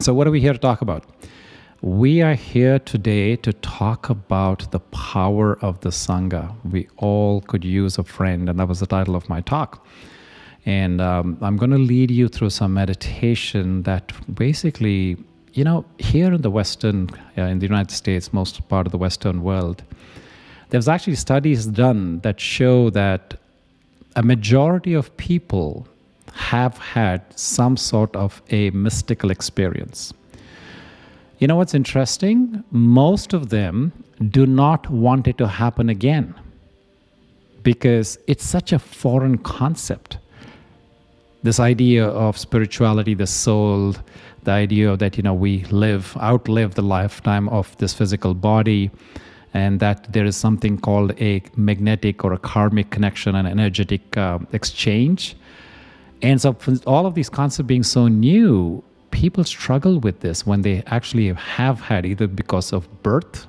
So what are we here to talk about? We are here today to talk about the power of the Sangha. We all could use a friend, and that was the title of my talk. And I'm going to lead you through some meditation that basically, here in the Western, in the United States, most part of the Western world, there's actually studies done that show that a majority of people have had some sort of a mystical experience. You know what's interesting? Most of them do not want it to happen again because it's such a foreign concept. This idea of spirituality, the soul, the idea that, we outlive the lifetime of this physical body, and that there is something called a magnetic or a karmic connection, an energetic exchange. And so all of these concepts being so new, people struggle with this when they actually have had, either because of birth,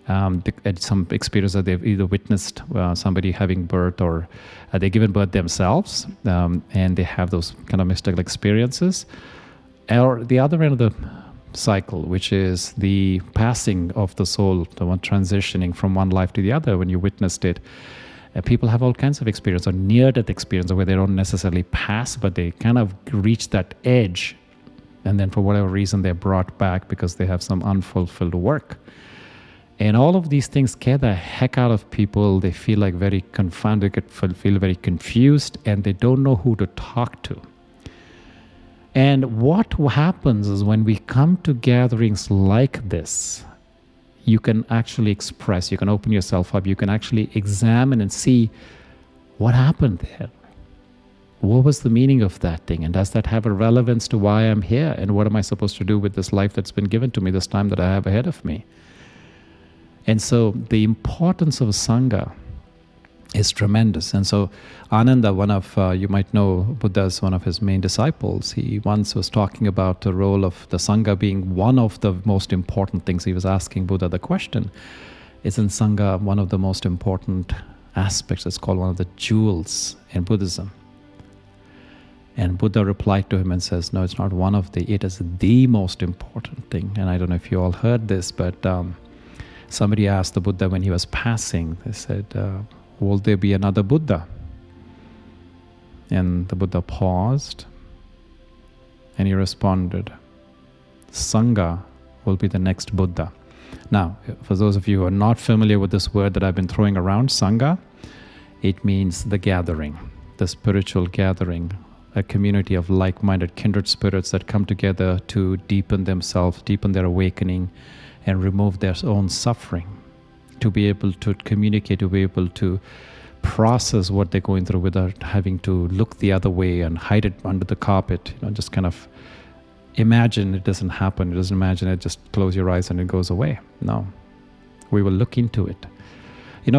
at some experience that they've either witnessed somebody having birth, or they've given birth themselves, and they have those kind of mystical experiences. Or the other end of the cycle, which is the passing of the soul, the one transitioning from one life to the other, when you witnessed it. People have all kinds of experience, or near-death experience, where they don't necessarily pass, but they kind of reach that edge, and then for whatever reason they're brought back because they have some unfulfilled work. And all of these things scare the heck out of people. They feel like very confounded, feel very confused, and they don't know who to talk to. And what happens is when we come to gatherings like this, you can actually express, you can open yourself up, you can actually examine and see what happened there. What was the meaning of that thing? And does that have a relevance to why I'm here? And what am I supposed to do with this life that's been given to me, this time that I have ahead of me? And so the importance of Sangha is tremendous. And so Ananda, one of, you might know Buddha's one of his main disciples, he once was talking about the role of the Sangha being one of the most important things. He was asking Buddha the question, isn't Sangha one of the most important aspects? It's called one of the jewels in Buddhism. And Buddha replied to him and says, no, it's not one of it is the most important thing. And I don't know if you all heard this, but somebody asked the Buddha when he was passing, they said, will there be another Buddha? And the Buddha paused and he responded, Sangha will be the next Buddha. Now, for those of you who are not familiar with this word that I've been throwing around, Sangha, it means the gathering, the spiritual gathering, a community of like-minded kindred spirits that come together to deepen themselves, deepen their awakening, and remove their own suffering, to be able to communicate, to be able to process what they're going through without having to look the other way and hide it under the carpet. Just kind of imagine it doesn't happen. It doesn't imagine it, just close your eyes and it goes away. No, we will look into it.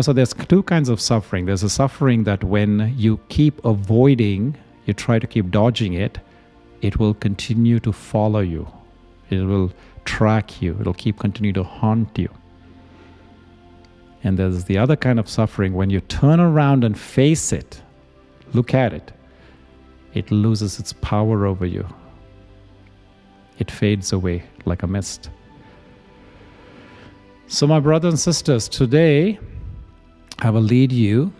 So there's two kinds of suffering. There's a suffering that when you keep avoiding, you try to keep dodging it, it will continue to follow you. It will track you. It'll continue to haunt you. And there's the other kind of suffering when you turn around and face it, look at it, it loses its power over you. It fades away like a mist. So my brothers and sisters, today I will lead you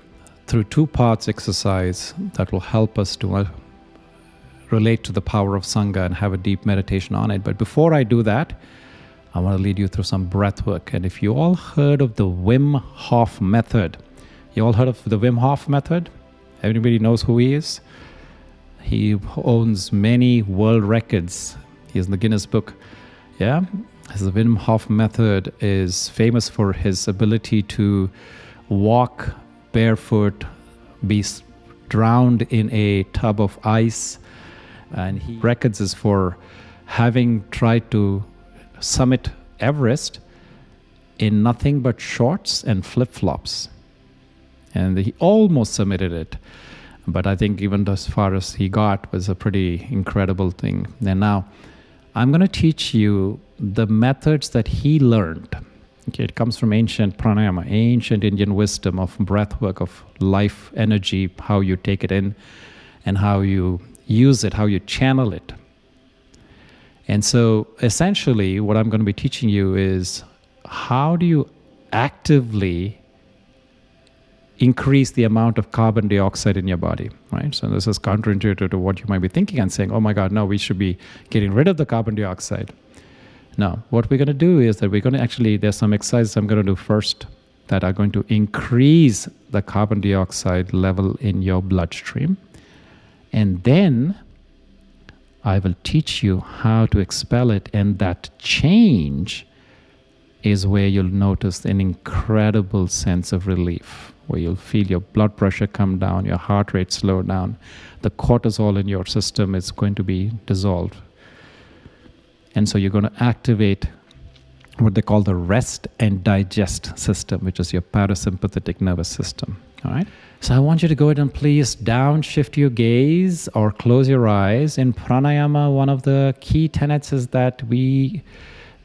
through two parts exercise that will help us to relate to the power of Sangha and have a deep meditation on it. But before I do that, I want to lead you through some breath work. And if you all heard of the Wim Hof method, you all heard of the Wim Hof method? Everybody knows who he is? He owns many world records. He's in the Guinness Book. Yeah? The Wim Hof method is famous for his ability to walk barefoot, be drowned in a tub of ice. And he records is for having tried to summit Everest in nothing but shorts and flip-flops. And he almost submitted it. But I think even as far as he got was a pretty incredible thing. And now I'm going to teach you the methods that he learned. Okay, it comes from ancient Pranayama, ancient Indian wisdom of breathwork, of life energy, how you take it in and how you use it, how you channel it. And so essentially what I'm going to be teaching you is how do you actively increase the amount of carbon dioxide in your body, right? So this is counterintuitive to what you might be thinking and saying, oh my God, no, we should be getting rid of the carbon dioxide. No, what we're going to do is that we're going to actually, there's some exercises I'm going to do first that are going to increase the carbon dioxide level in your bloodstream. And then I will teach you how to expel it, and that change is where you'll notice an incredible sense of relief, where you'll feel your blood pressure come down, your heart rate slow down, the cortisol in your system is going to be dissolved. And so you're going to activate what they call the rest and digest system, which is your parasympathetic nervous system. All right? So I want you to go ahead and please downshift your gaze or close your eyes. In pranayama, one of the key tenets is that we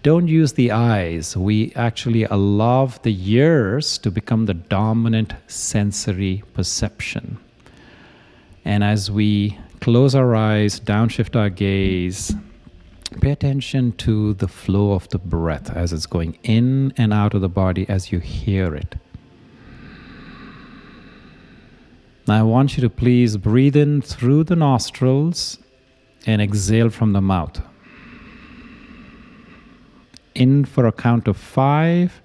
don't use the eyes. We actually allow the ears to become the dominant sensory perception. And as we close our eyes, downshift our gaze, pay attention to the flow of the breath as it's going in and out of the body as you hear it. Now I want you to please breathe in through the nostrils and exhale from the mouth. In for a count of 5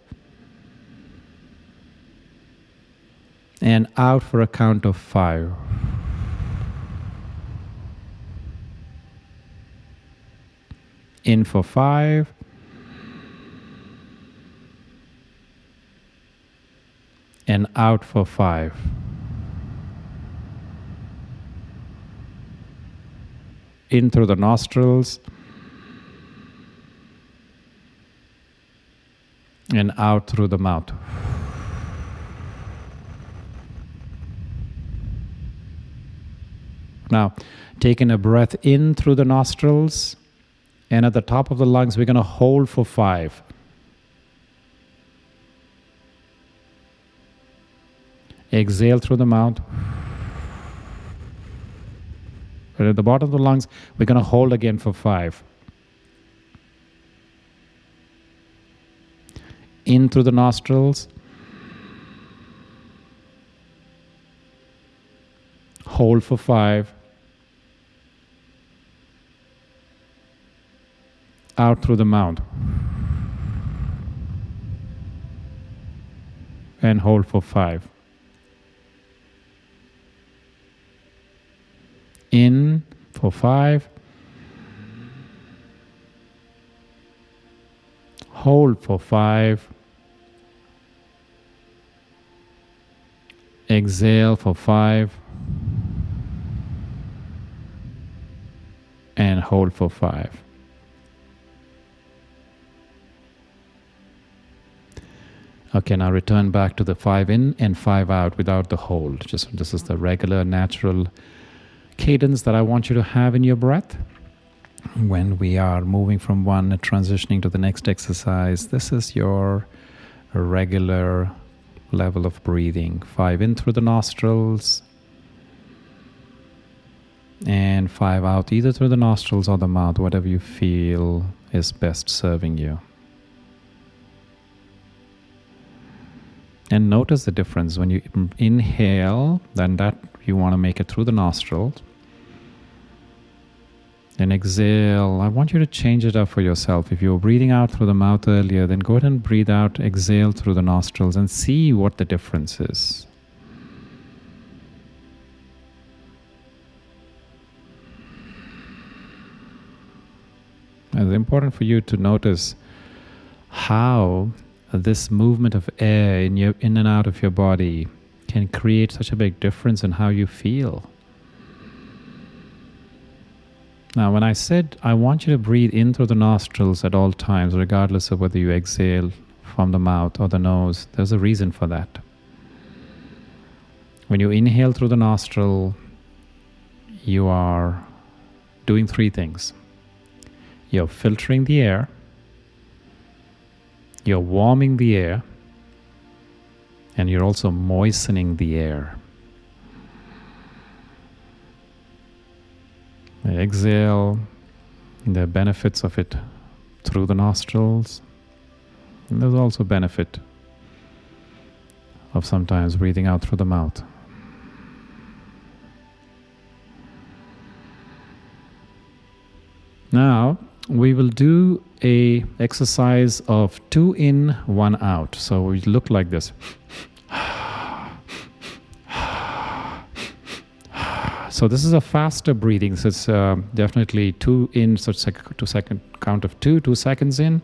and out for a count of 5. In for 5 and out for 5. In through the nostrils and out through the mouth. Now, taking a breath in through the nostrils, and at the top of the lungs, we're going to hold for 5. Exhale through the mouth. And at the bottom of the lungs, we're going to hold again for 5. In through the nostrils. Hold for 5. Out through the mouth. And hold for 5. In for 5. Hold for 5. Exhale for 5. And hold for 5. Okay, now return back to the 5 in and 5 out without the hold. Just this is the regular, natural cadence that I want you to have in your breath. When we are moving from one and transitioning to the next exercise, this is your regular level of breathing. 5 in through the nostrils and 5 out, either through the nostrils or the mouth, whatever you feel is best serving you. And notice the difference. When you inhale, then that you want to make it through the nostrils. And exhale, I want you to change it up for yourself. If you were breathing out through the mouth earlier, then go ahead and breathe out, exhale through the nostrils and see what the difference is. And it's important for you to notice how this movement of air in and out of your body can create such a big difference in how you feel. Now, when I said I want you to breathe in through the nostrils at all times, regardless of whether you exhale from the mouth or the nose, there's a reason for that. When you inhale through the nostril, you are doing 3 things. You're filtering the air, you're warming the air, and you're also moistening the air. Exhale, There are benefits of it through the nostrils. And there's also benefit of sometimes breathing out through the mouth. Now, we will do a exercise of 2 in, 1 out. So we look like this. So this is a faster breathing. So it's definitely 2 in, so second count of 2, 2 seconds in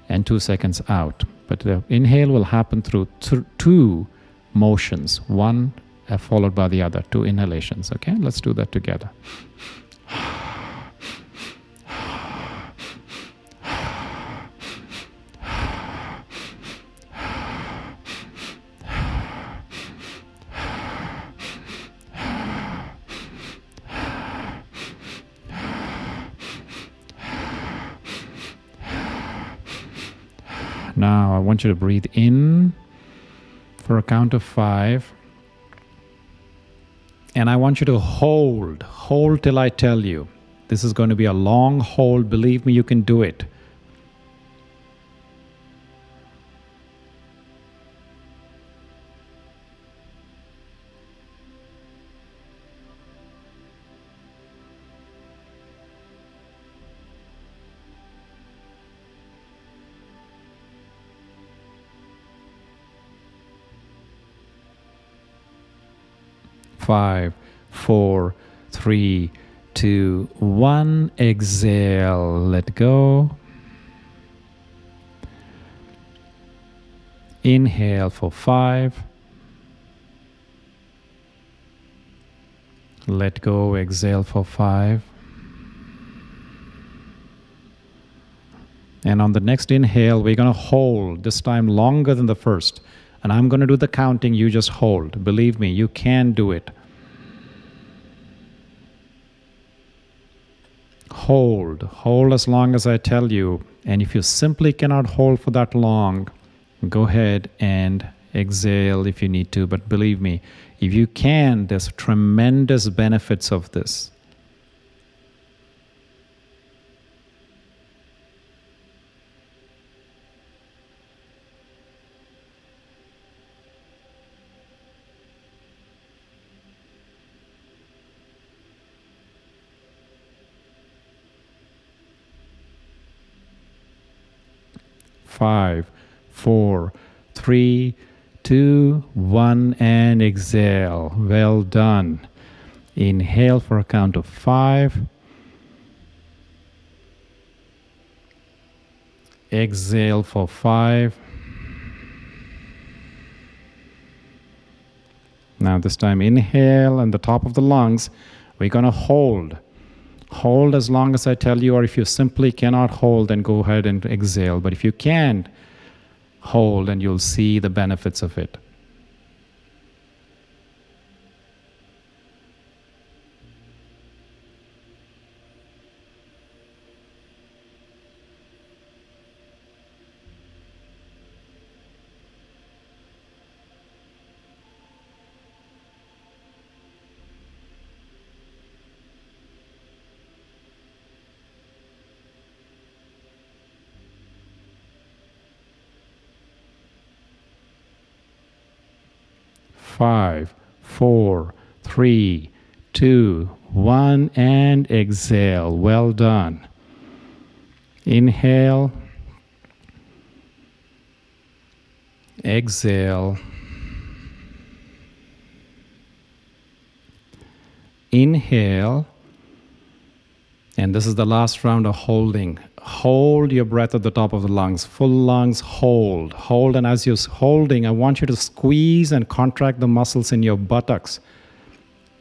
and 2 seconds out. But the inhale will happen through 2 motions, one followed by the other, 2 inhalations. Okay, let's do that together. Now I want you to breathe in for a count of 5. And I want you to hold till I tell you. This is going to be a long hold. Believe me, you can do it. Five, 4, 3, 2, 1. Exhale. Let go. Inhale for 5. Let go. Exhale for 5. And on the next inhale, we're going to hold, this time longer than the first. And I'm going to do the counting, you just hold. Believe me, you can do it. Hold as long as I tell you. And if you simply cannot hold for that long, go ahead and exhale if you need to. But believe me, if you can, there's tremendous benefits of this. Five, 4, 3, 2, 1, and exhale. Well done. Inhale for a count of 5. Exhale for 5. Now this time inhale and the top of the lungs. We're going to hold. Hold as long as I tell you, or if you simply cannot hold, then go ahead and exhale. But if you can, hold and you'll see the benefits of it. Five, 4, 3, 2, 1, and exhale. Well done. Inhale. Exhale. Inhale. And this is the last round of holding. Hold your breath at the top of the lungs. Full lungs, hold. Hold, and as you're holding, I want you to squeeze and contract the muscles in your buttocks.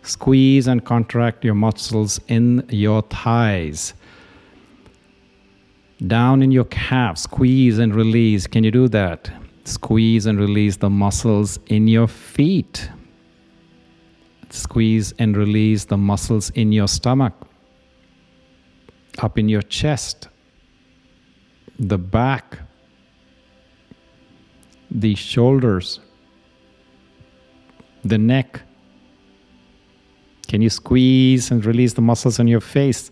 Squeeze and contract your muscles in your thighs. Down in your calves, squeeze and release. Can you do that? Squeeze and release the muscles in your feet. Squeeze and release the muscles in your stomach. Up in your chest. The back, the shoulders, the neck. Can you squeeze and release the muscles in your face?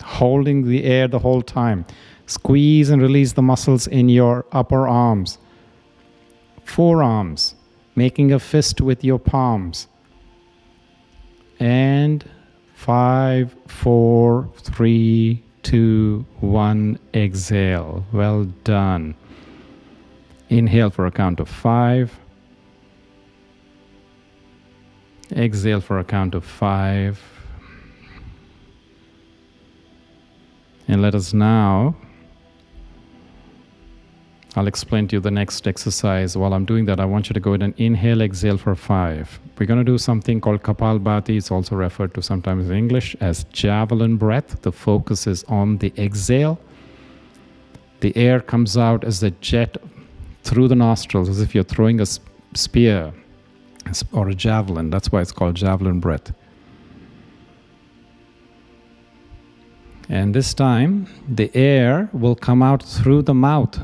holding the air the whole time. Squeeze and release the muscles in your upper arms, forearms, making a fist with your palms. And 5, 4, 3, 2, 1, exhale. Well done. Inhale for a count of 5. Exhale for a count of 5. And let us now, I'll explain to you the next exercise. While I'm doing that, I want you to go ahead and inhale, exhale for 5. We're going to do something called Kapalbhati. It's also referred to sometimes in English as javelin breath. The focus is on the exhale. The air comes out as a jet through the nostrils, as if you're throwing a spear or a javelin. That's why it's called javelin breath. And this time, the air will come out through the mouth.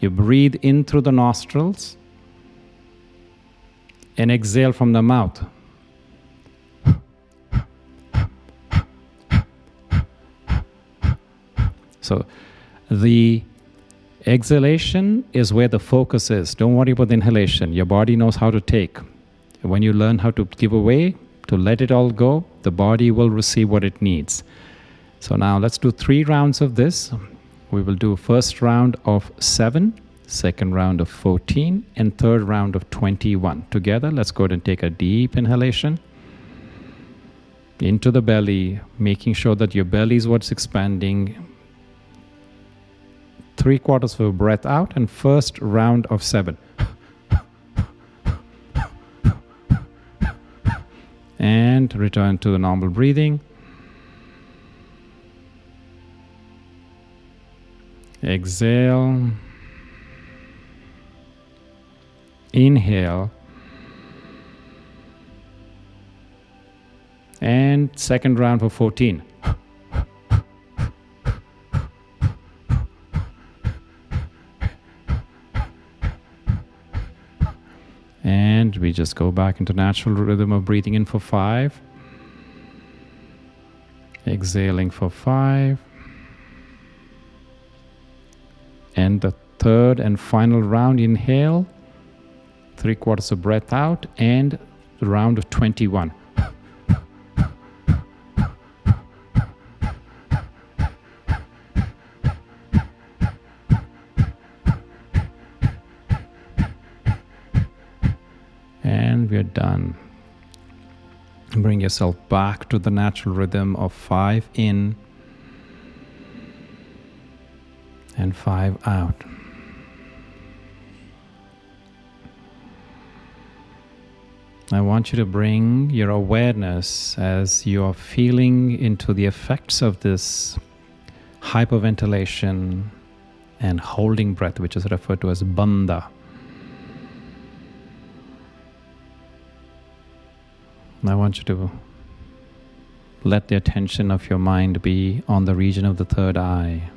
You breathe in through the nostrils and exhale from the mouth. So the exhalation is where the focus is. Don't worry about the inhalation. Your body knows how to take. When you learn how to give away, to let it all go, the body will receive what it needs. So now let's do 3 rounds of this. We will do first round of 7, second round of 14, and third round of 21. Together, let's go ahead and take a deep inhalation into the belly, making sure that your belly is what's expanding. 3/4 of a breath out, and first round of 7. And return to the normal breathing. Exhale. Inhale. And second round for 14. And we just go back into natural rhythm of breathing in for 5. Exhaling for 5. And the third and final round, inhale. 3/4 of breath out, and the round of 21. And we're done. Bring yourself back to the natural rhythm of 5 in and 5 out. I want you to bring your awareness as you are feeling into the effects of this hyperventilation and holding breath, which is referred to as bandha. I want you to let the attention of your mind be on the region of the third eye.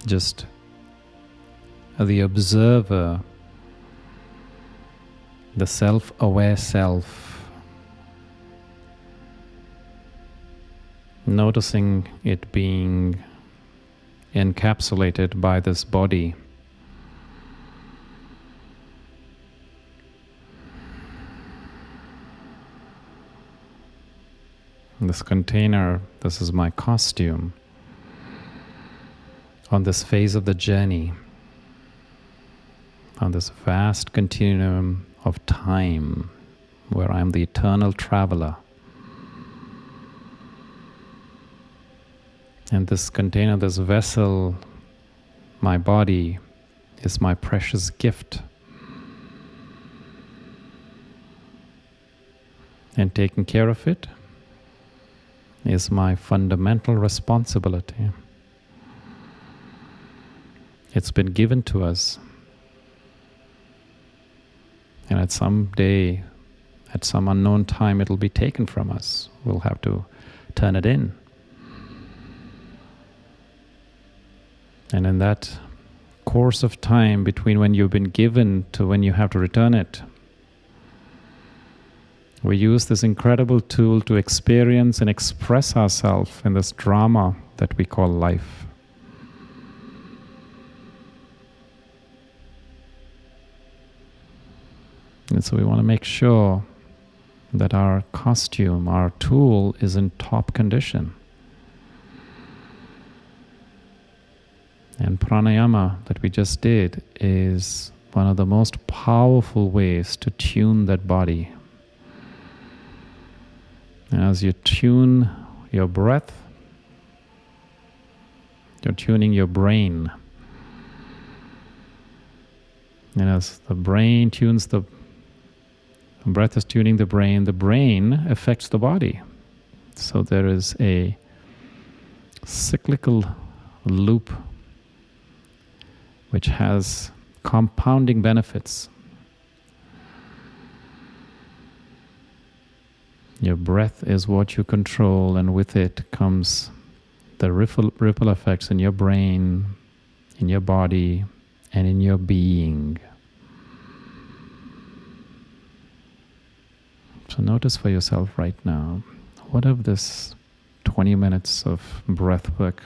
Just the observer, the self-aware self, noticing it being encapsulated by this body. This container, this is my costume on this phase of the journey, on this vast continuum of time where I am the eternal traveler. And this container, this vessel, my body, is my precious gift. And taking care of it is my fundamental responsibility. It's been given to us. And at some day, at some unknown time, it'll be taken from us. We'll have to turn it in. And in that course of time between when you've been given to when you have to return it. We use this incredible tool to experience and express ourselves in this drama that we call life. And so we want to make sure that our costume, our tool, is in top condition. And pranayama that we just did is one of the most powerful ways to tune that body. And as you tune your breath, you're tuning your brain. And as the brain tunes the breath is tuning the brain affects the body. So there is a cyclical loop which has compounding benefits. Your breath is what you control, and with it comes the ripple effects in your brain, in your body, and in your being. So notice for yourself right now, what of this 20 minutes of breath work,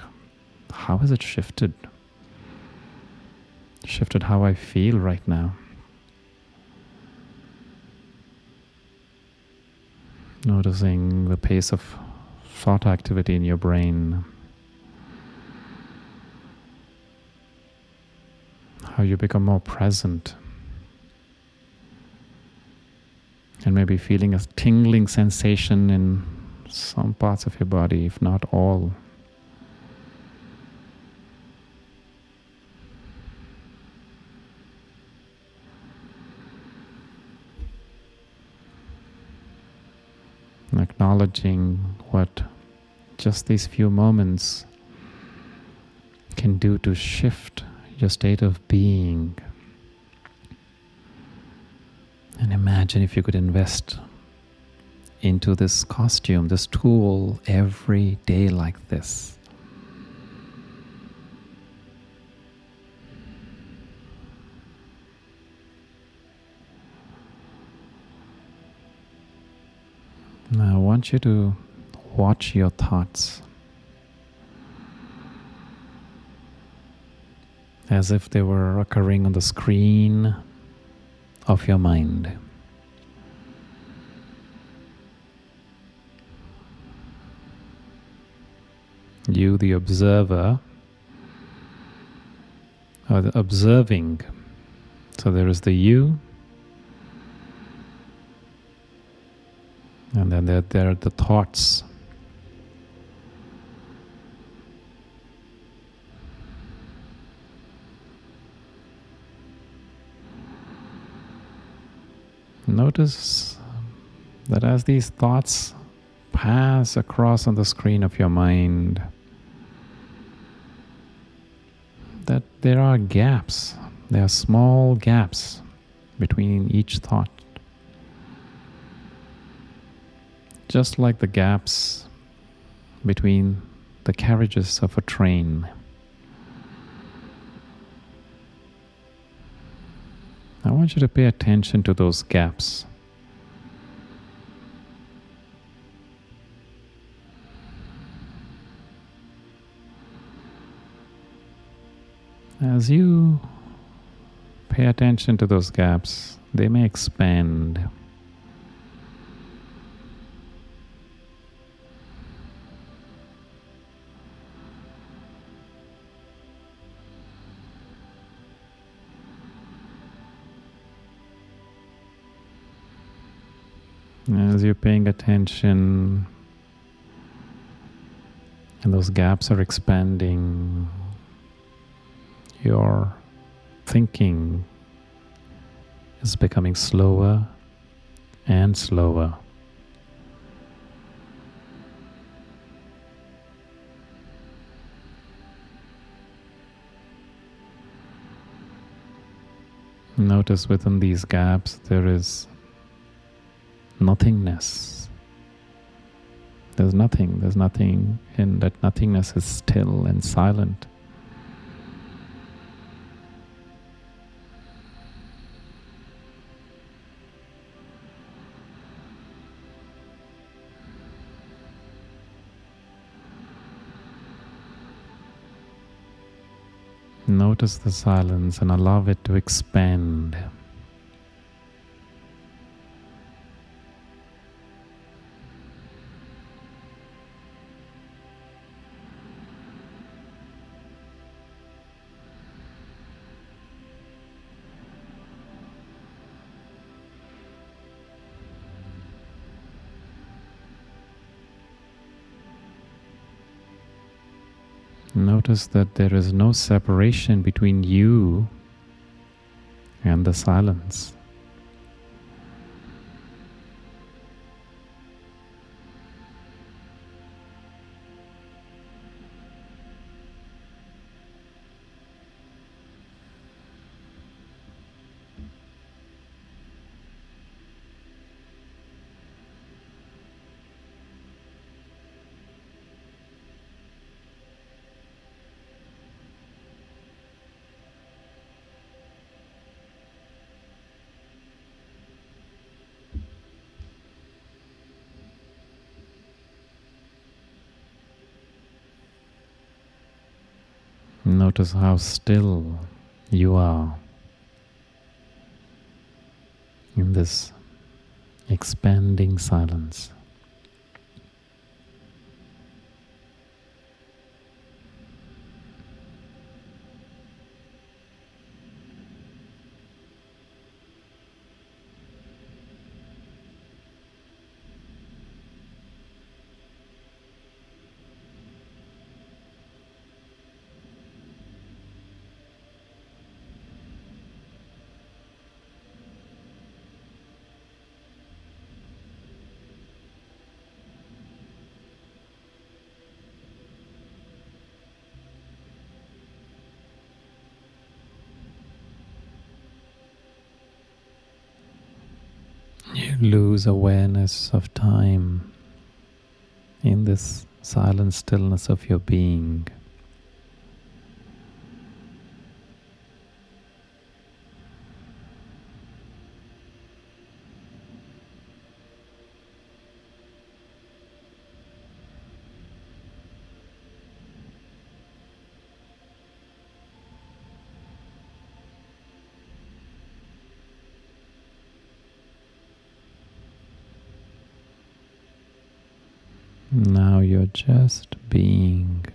how has it shifted? Shifted how I feel right now. Noticing the pace of thought activity in your brain. How you become more present. And maybe feeling a tingling sensation in some parts of your body, if not all. And acknowledging what just these few moments can do to shift your state of being. And imagine if you could invest into this costume, this tool, every day like this. Now I want you to watch your thoughts as if they were occurring on the screen of your mind. You, the observer, or the observing. So there is the you, and then there are the thoughts. Notice that as these thoughts pass across on the screen of your mind, that there are gaps, there are small gaps between each thought. Just like the gaps between the carriages of a train. I want you to pay attention to those gaps. As you pay attention to those gaps, they may expand. As you're paying attention and those gaps are expanding, your thinking is becoming slower and slower. Notice within these gaps there is nothingness. There's nothing, and that nothingness is still and silent. Notice the silence and allow it to expand. Notice that there is no separation between you and the silence. Notice how still you are in this expanding silence. You lose awareness of time in this silent stillness of your being. Now you're just being.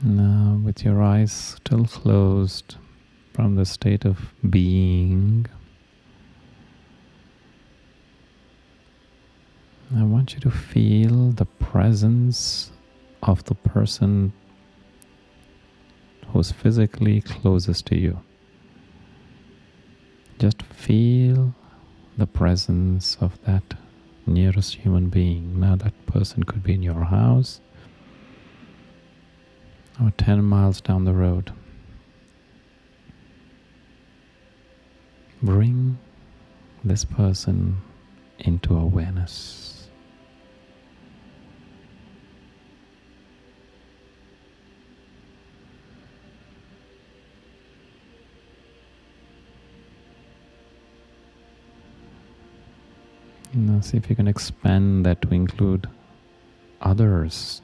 Now, with your eyes still closed from the state of being, I want you to feel the presence of the person who's physically closest to you. Just feel the presence of that nearest human being. Now that person could be in your house or 10 miles down the road. Bring this person into awareness. Now see if you can expand that to include others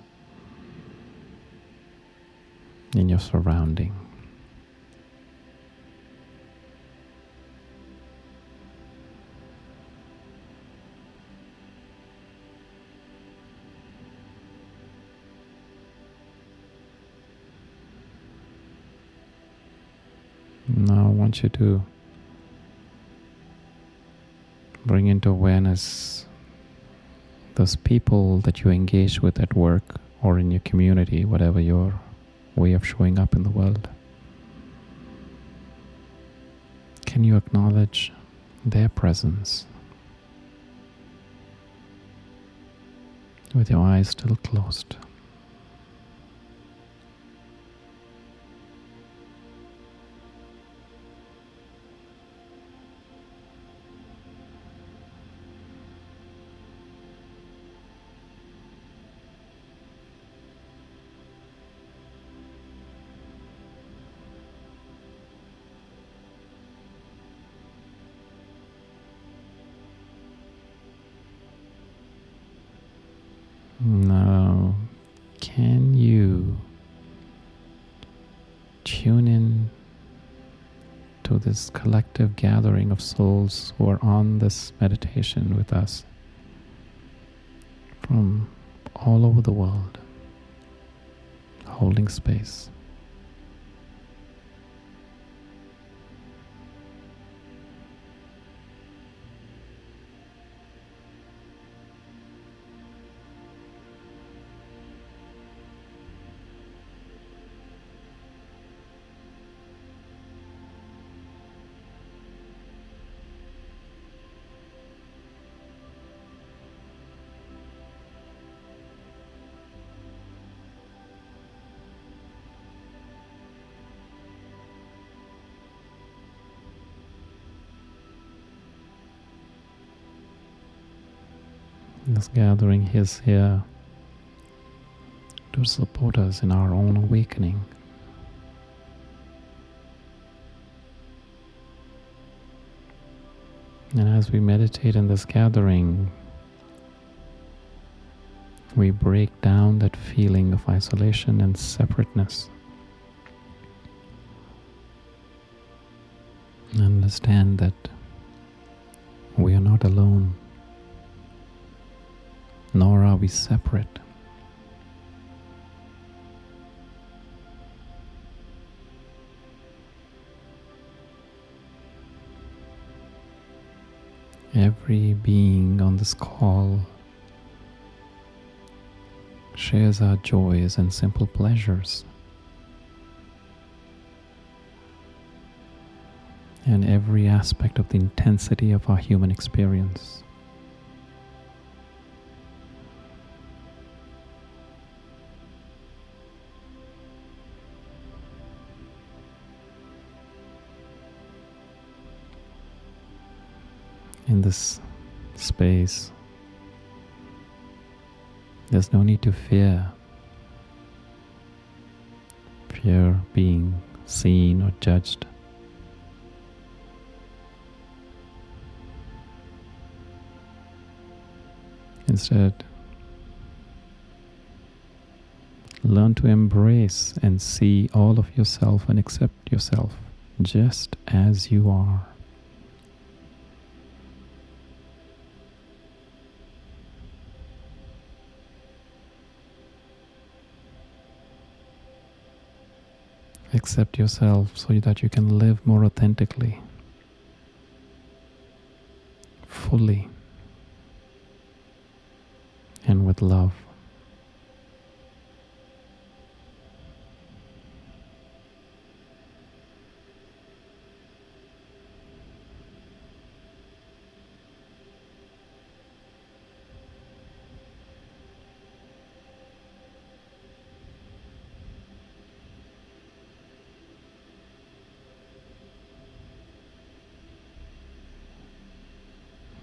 in your surrounding. Now I want you to bring into awareness those people that you engage with at work or in your community, whatever your way of showing up in the world. Can you acknowledge their presence with your eyes still closed? Now, can you tune in to this collective gathering of souls who are on this meditation with us from all over the world, holding space? This gathering is here to support us in our own awakening. And as we meditate in this gathering, we break down that feeling of isolation and separateness. And understand that we are not alone, nor are we separate. Every being on this call shares our joys and simple pleasures, and every aspect of the intensity of our human experience. In this space, there's no need to fear being seen or judged. Instead, learn to embrace and see all of yourself and accept yourself just as you are. Accept yourself so that you can live more authentically, fully, and with love.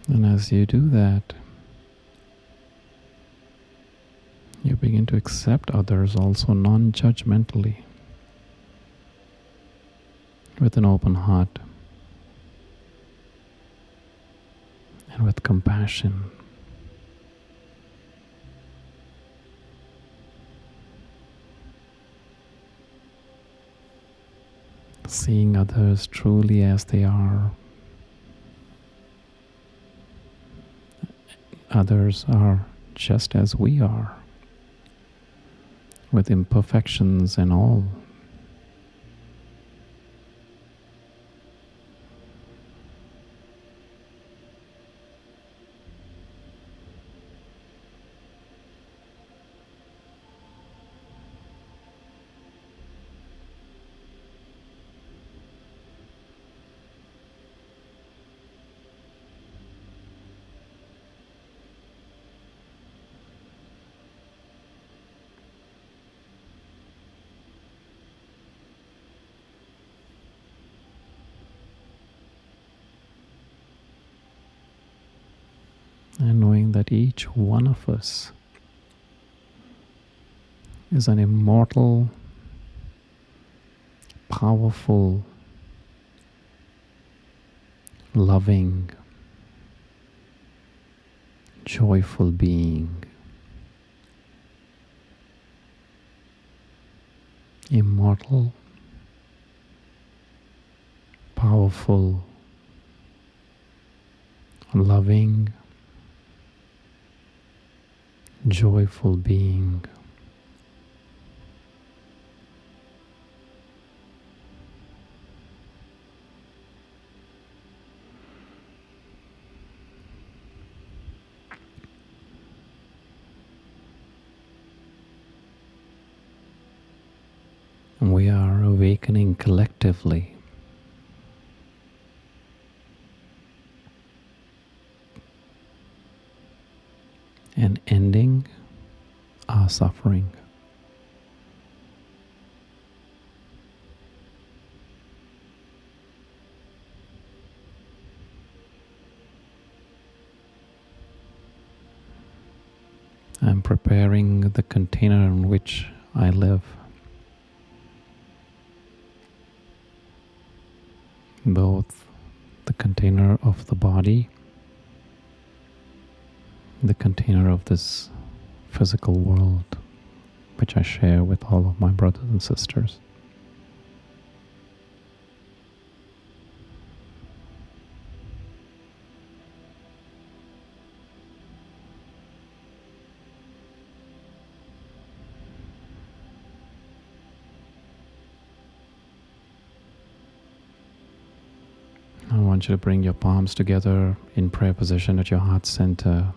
And as you do that, you begin to accept others also non-judgmentally, with an open heart and with compassion. Seeing others truly as they are. Others are just as we are, with imperfections and all. And knowing that each one of us is an immortal, powerful, loving, joyful being immortal, powerful, loving, joyful being. We are awakening collectively and ending our suffering. I'm preparing the container in which I live, both the container of the body, the container of this physical world, which I share with all of my brothers and sisters. I want you to bring your palms together in prayer position at your heart center.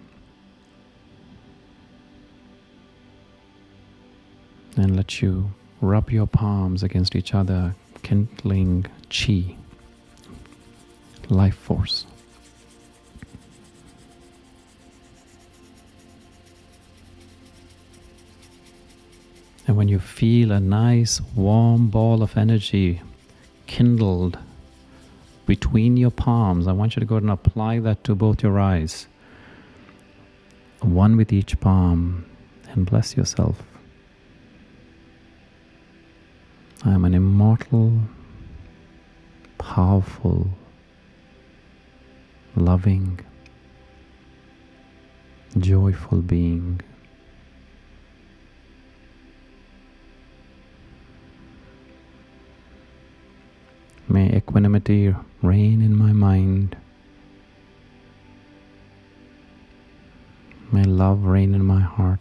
And let you rub your palms against each other, kindling chi, life force. And when you feel a nice warm ball of energy kindled between your palms, I want you to go ahead and apply that to both your eyes, one with each palm, and bless yourself. I am an immortal, powerful, loving, joyful being. May equanimity reign in my mind. May love reign in my heart.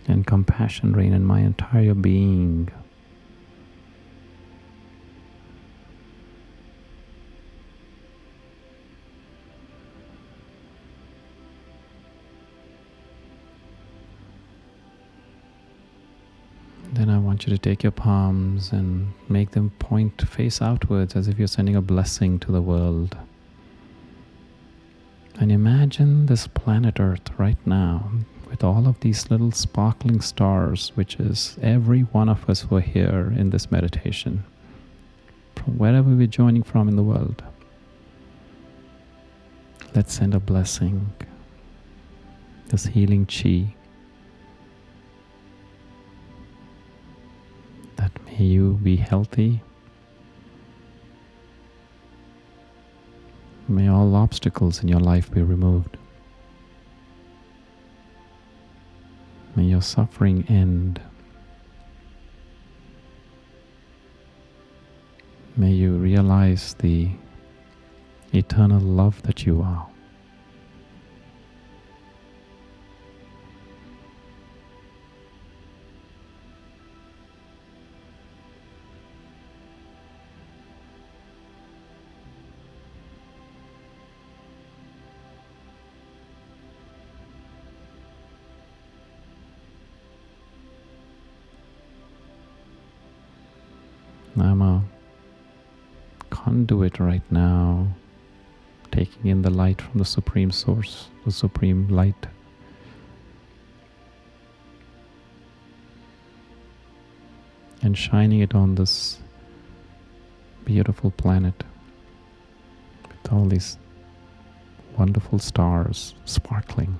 And compassion reign in my entire being. Then I want you to take your palms and make them point face outwards as if you're sending a blessing to the world. And imagine this planet Earth right now with all of these little sparkling stars, which is every one of us who are here in this meditation, from wherever we're joining from in the world. Let's send a blessing, this healing chi, that may you be healthy. May all obstacles in your life be removed. May your suffering end. May you realize the eternal love that you are. I'm a conduit right now, taking in the light from the Supreme Source, the Supreme Light. And shining it on this beautiful planet with all these wonderful stars sparkling.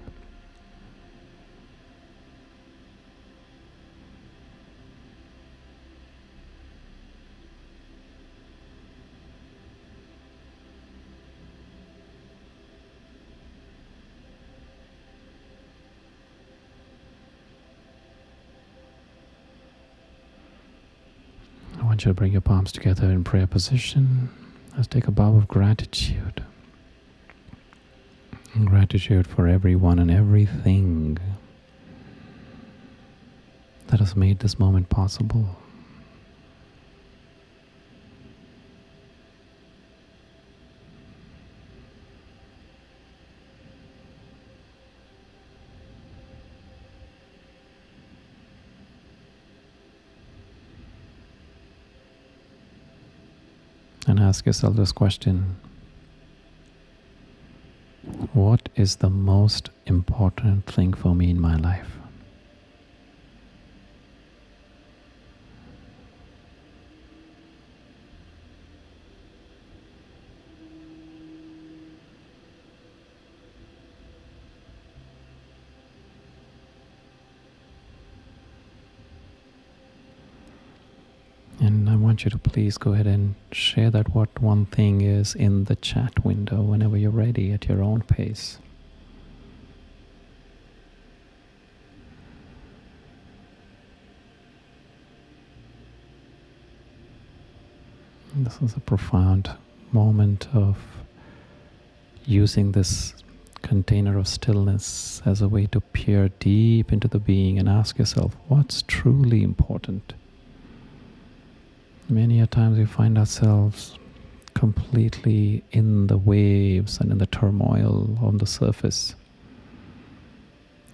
want you to bring your palms together in prayer position. Let's take a bow of gratitude. Gratitude for everyone and everything that has made this moment possible. And ask yourself this question: what is the most important thing for me in my life? And I want you to please go ahead and share that what one thing is in the chat window whenever you're ready at your own pace. And this is a profound moment of using this container of stillness as a way to peer deep into the being and ask yourself, what's truly important? Many a times we find ourselves completely in the waves and in the turmoil on the surface.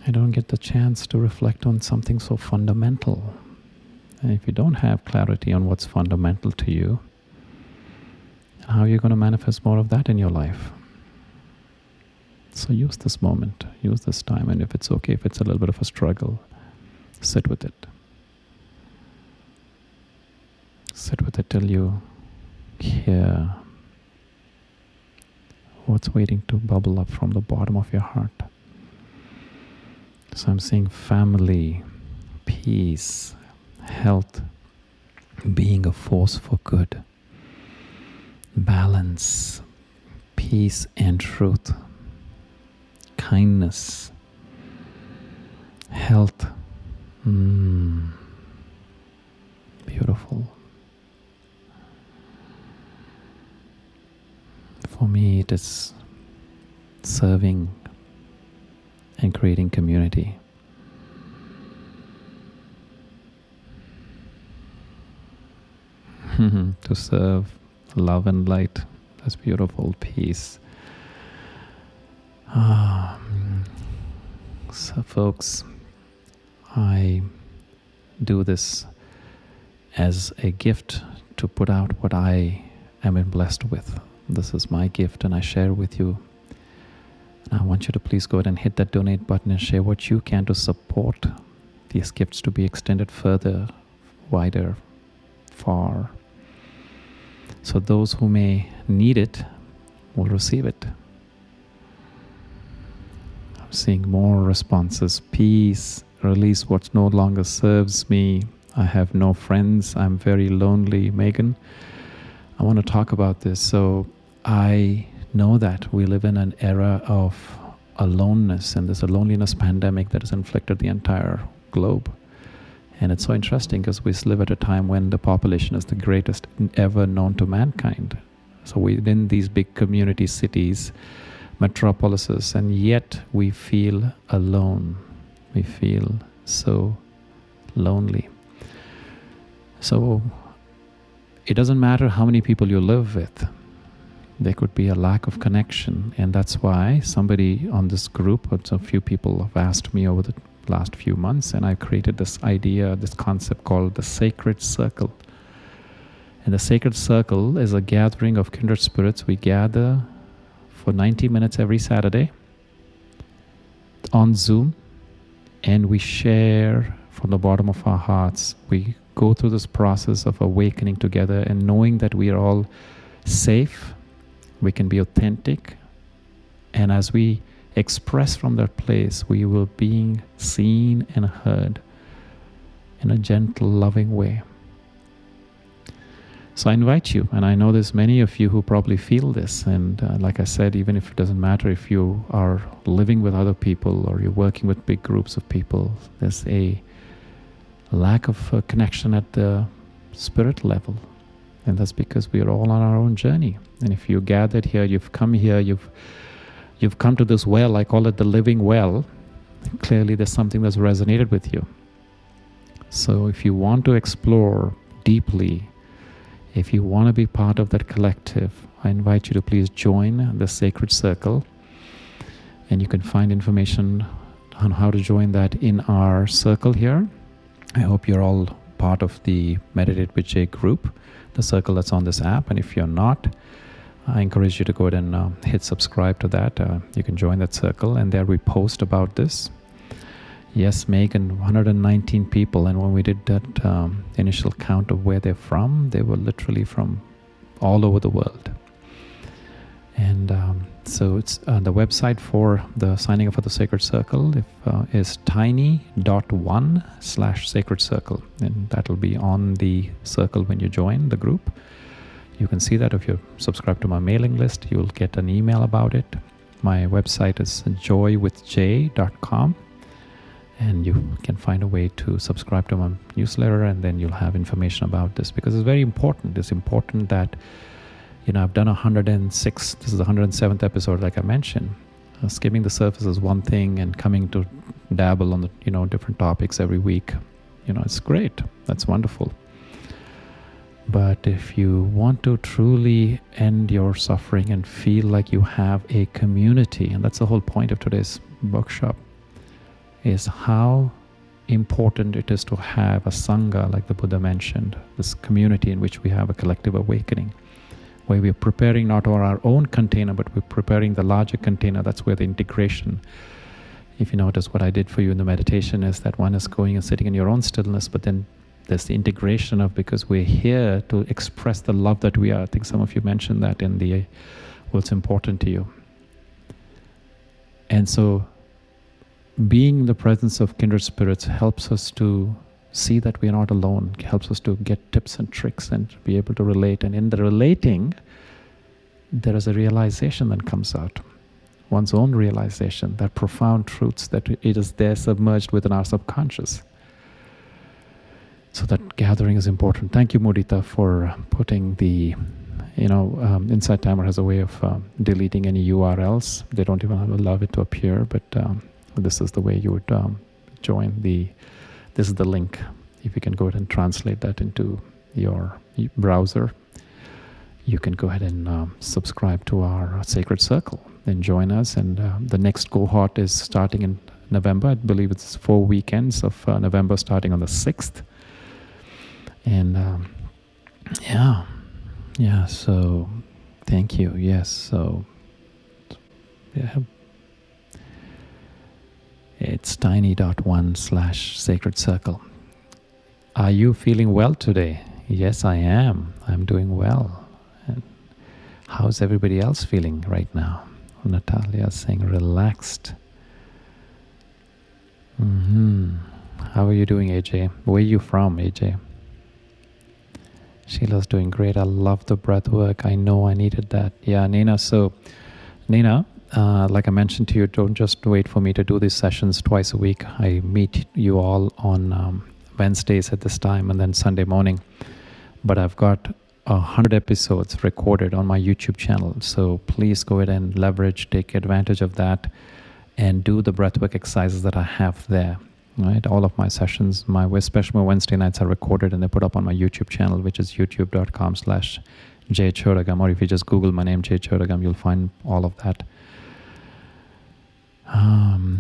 I don't get the chance to reflect on something so fundamental. And if you don't have clarity on what's fundamental to you, how are you going to manifest more of that in your life? So use this moment, use this time, and if it's okay, if it's a little bit of a struggle, sit with it. Sit with it till you hear what's waiting to bubble up from the bottom of your heart. So I'm seeing family, peace, health, being a force for good, balance, peace and truth, kindness, health. Beautiful. For me, it is serving and creating community. To serve, love and light. That's beautiful. Peace. So folks, I do this as a gift to put out what I am blessed with. This is my gift and I share with you. And I want you to please go ahead and hit that donate button and share what you can to support these gifts to be extended further, wider, far. So those who may need it will receive it. I'm seeing more responses. Peace, release what no longer serves me. I have no friends. I'm very lonely. Megan, I want to talk about this. So I know that we live in an era of aloneness, and there's a loneliness pandemic that has inflicted the entire globe. And it's so interesting because we live at a time when the population is the greatest ever known to mankind. So we're in these big community cities, metropolises, and yet we feel alone. We feel so lonely. So it doesn't matter how many people you live with. There could be a lack of connection. And that's why somebody on this group, or a few people have asked me over the last few months, and I created this idea, this concept called the sacred circle. And the sacred circle is a gathering of kindred spirits. We gather for 90 minutes every Saturday on Zoom, and we share from the bottom of our hearts. We go through this process of awakening together and knowing that we are all safe, we can be authentic, and as we express from that place, we will being seen and heard in a gentle, loving way. So I invite you, and I know there's many of you who probably feel this, and like I said, even if it doesn't matter if you are living with other people or you're working with big groups of people, there's a lack of connection at the spirit level. And that's because we are all on our own journey. And if you gathered here, you've come here, you've come to this well, I call it the living well, clearly there's something that's resonated with you. So if you want to explore deeply, if you want to be part of that collective, I invite you to please join the Sacred Circle. And you can find information on how to join that in our circle here. I hope you're all part of the Meditate with Jay group, the circle that's on this app. And if you're not, I encourage you to go ahead and hit subscribe to that. You can join that circle, and there we post about this. Yes, Megan, 119 people. And when we did that initial count of where they're from, they were literally from all over the world. And so it's the website for the signing up for the Sacred Circle is tiny.1/Sacred Circle. And that'll be on the circle when you join the group. You can see that if you subscribe to my mailing list, you'll get an email about it. My website is joywithj.com. And you can find a way to subscribe to my newsletter, and then you'll have information about this, because it's very important. It's important that, I've done 106, this is the 107th episode, like I mentioned. Skimming the surface is one thing, and coming to dabble on the, different topics every week, it's great. That's wonderful. But if you want to truly end your suffering and feel like you have a community, and that's the whole point of today's workshop, is how important it is to have a Sangha, like the Buddha mentioned, this community in which we have a collective awakening, where we're preparing not our own container, but we're preparing the larger container. That's where the integration, if you notice what I did for you in the meditation, is that one is going and sitting in your own stillness, but then there's the integration of, because we're here to express the love that we are. I think some of you mentioned that in the what's important to you. And so being in the presence of kindred spirits helps us to see that we are not alone, helps us to get tips and tricks and be able to relate. And in the relating, there is a realization that comes out, one's own realization, that profound truths that it is there submerged within our subconscious. So that gathering is important. Thank you, Mudita, for putting the, Insight Timer has a way of deleting any URLs. They don't even allow it to appear, but this is the way you would join this is the link. If you can go ahead and translate that into your browser, you can go ahead and subscribe to our Sacred Circle and join us. And the next cohort is starting in November. I believe it's 4 weekends of November, starting on the 6th. And so thank you. Yes, so yeah. It's tiny.1/Sacred Circle. Are you feeling well today? Yes, I am. I'm doing well. And how's everybody else feeling right now? Natalia is saying relaxed. How are you doing, AJ? Where are you from, AJ? Sheila's doing great. I love the breath work. I know I needed that. Yeah, Nina. So, Nina, like I mentioned to you, don't just wait for me to do these sessions twice a week. I meet you all on Wednesdays at this time, and then Sunday morning. But I've got 100 episodes recorded on my YouTube channel. So please go ahead and take advantage of that, and do the breathwork exercises that I have there. Right, all of my sessions, especially my Wednesday nights, are recorded and they're put up on my YouTube channel, which is youtube.com/jchodagam. Or if you just Google my name, Jay Chodagam, you'll find all of that.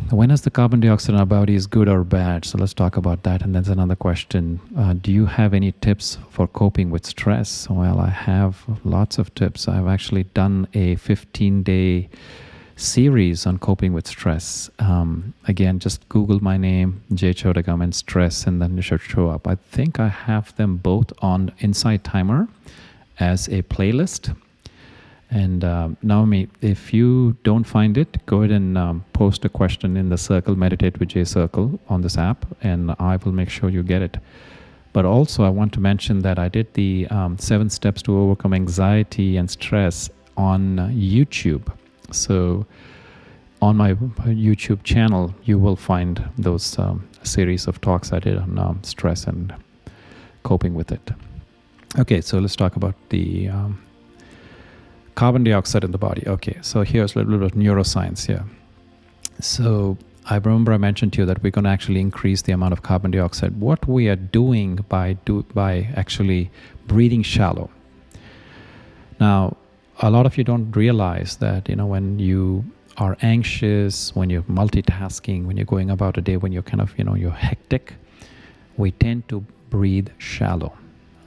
When is the carbon dioxide in our body is good or bad? So let's talk about that. And there's another question. Do you have any tips for coping with stress? Well, I have lots of tips. I've actually done a 15-day series on coping with stress. Again, just Google my name, Jay Chodagam, and stress, and then it should show up. I think I have them both on Insight Timer as a playlist. And Naomi, if you don't find it, go ahead and post a question in the circle, Meditate with Jay circle on this app, and I will make sure you get it. But also I want to mention that I did the 7 steps to overcome anxiety and stress on YouTube. So on my YouTube channel, you will find those series of talks I did on stress and coping with it. Okay, so let's talk about the carbon dioxide in the body. Okay, so here's a little bit of neuroscience here. So I remember I mentioned to you that we're going to actually increase the amount of carbon dioxide. What we are doing by actually breathing shallow. Now, a lot of you don't realize that, when you are anxious, when you're multitasking, when you're going about a day, when you're kind of, you're hectic, we tend to breathe shallow.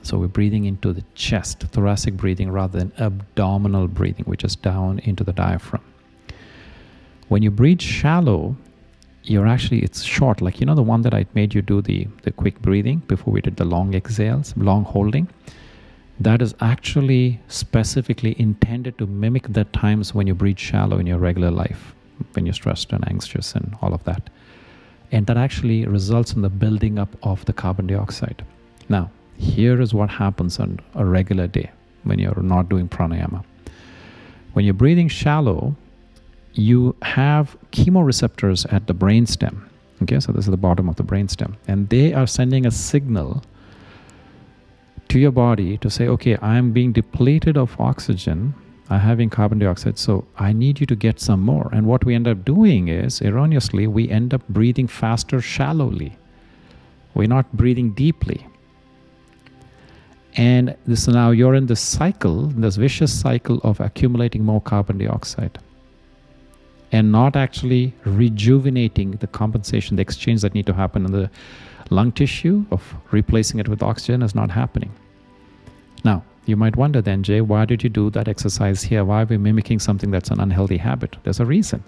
So we're breathing into the chest, thoracic breathing, rather than abdominal breathing, which is down into the diaphragm. When you breathe shallow, it's short, like the one that I made you do the quick breathing before we did the long exhales, long holding. That is actually specifically intended to mimic the times when you breathe shallow in your regular life, when you're stressed and anxious and all of that. And that actually results in the building up of the carbon dioxide. Now, here is what happens on a regular day when you're not doing pranayama. When you're breathing shallow, you have chemoreceptors at the brainstem. Okay, so this is the bottom of the brainstem. And they are sending a signal to your body to say, okay, I'm being depleted of oxygen, I'm having carbon dioxide, so I need you to get some more. And what we end up doing is, erroneously, we end up breathing faster shallowly. We're not breathing deeply. And now you're in this cycle, this vicious cycle of accumulating more carbon dioxide and not actually rejuvenating the compensation, the exchange that need to happen in the lung tissue of replacing it with oxygen is not happening. Now, you might wonder then, Jay, why did you do that exercise here? Why are we mimicking something that's an unhealthy habit? There's a reason.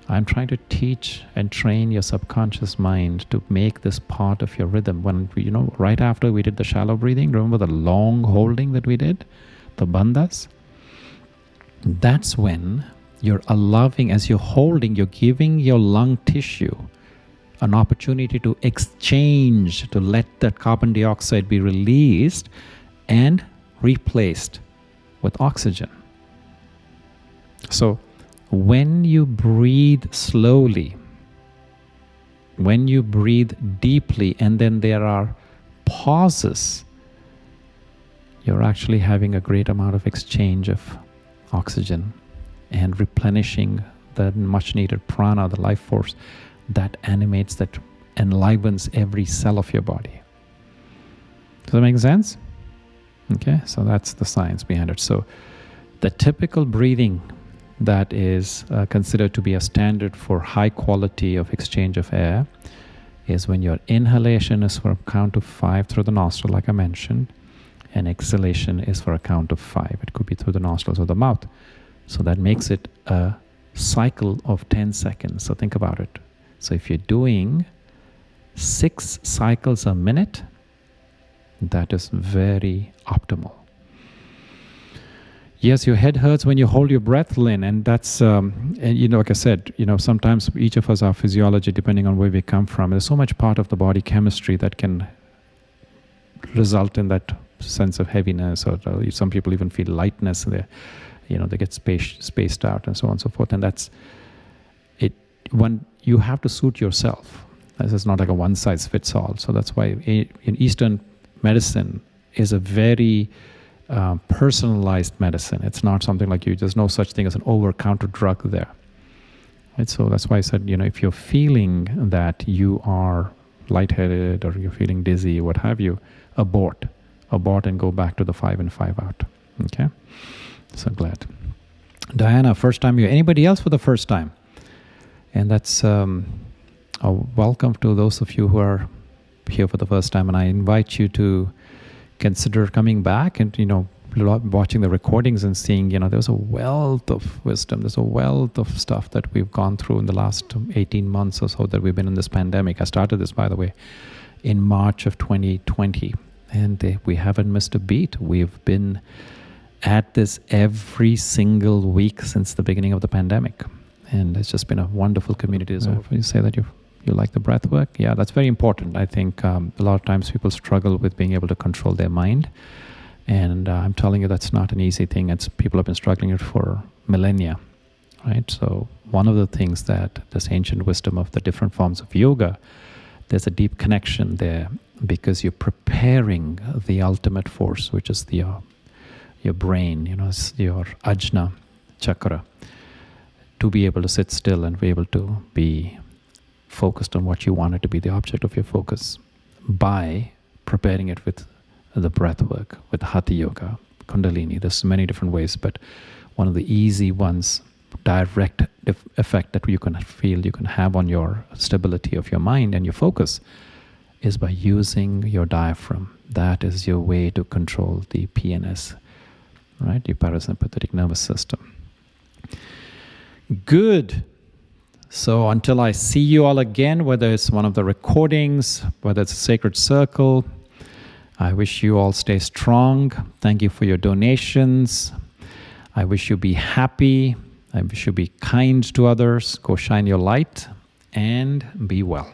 I'm trying to teach and train your subconscious mind to make this part of your rhythm. When, right after we did the shallow breathing, remember the long holding that we did, the bandhas? That's when you're allowing, as you're holding, you're giving your lung tissue an opportunity to exchange, to let that carbon dioxide be released and replaced with oxygen. So when you breathe slowly, when you breathe deeply, and then there are pauses, you're actually having a great amount of exchange of oxygen and replenishing the much needed prana, the life force that animates, that enlivens every cell of your body. Does that make sense? Okay, so that's the science behind it. So the typical breathing that is considered to be a standard for high quality of exchange of air is when your inhalation is for a count of 5 through the nostril, like I mentioned, and exhalation is for a count of 5. It could be through the nostrils or the mouth. So that makes it a cycle of 10 seconds. So think about it. So if you're doing 6 cycles a minute, that is very optimal. Yes, your head hurts when you hold your breath, Lynn, and that's, like I said, sometimes each of us, our physiology, depending on where we come from, there's so much part of the body chemistry that can result in that sense of heaviness, or some people even feel lightness. They get spaced out and so on and so forth. And that's it. When you have to suit yourself, this is not like a one-size-fits-all. So that's why in Eastern medicine is a very personalized medicine. It's not something like there's no such thing as an over-counter drug there. Right? So that's why I said, if you're feeling that you are lightheaded or you're feeling dizzy, what have you, abort and go back to the 5 in, 5 out. Okay? So glad. Diana, first time here. Anybody else for the first time? And that's a welcome to those of you who are here for the first time. And I invite you to consider coming back and, watching the recordings and seeing, there's a wealth of wisdom. There's a wealth of stuff that we've gone through in the last 18 months or so that we've been in this pandemic. I started this, by the way, in March of 2020. And we haven't missed a beat. We've been at this every single week since the beginning of the pandemic. And it's just been a wonderful community. So you say that you like the breath work? Yeah, that's very important. I think a lot of times people struggle with being able to control their mind. And I'm telling you, that's not an easy thing. People have been struggling with it for millennia, right? So one of the things that this ancient wisdom of the different forms of yoga, there's a deep connection there. because you're preparing the ultimate force, which is your brain, your ajna chakra, to be able to sit still and be able to be focused on what you want it to be, the object of your focus, by preparing it with the breath work, with hatha yoga, kundalini. There's many different ways, but one of the easy ones, direct effect that you can feel, you can have on your stability of your mind and your focus, is by using your diaphragm. That is your way to control the PNS, right? Your parasympathetic nervous system. Good. So until I see you all again, whether it's one of the recordings, whether it's a sacred circle, I wish you all stay strong. Thank you for your donations. I wish you be happy. I wish you be kind to others. Go shine your light and be well.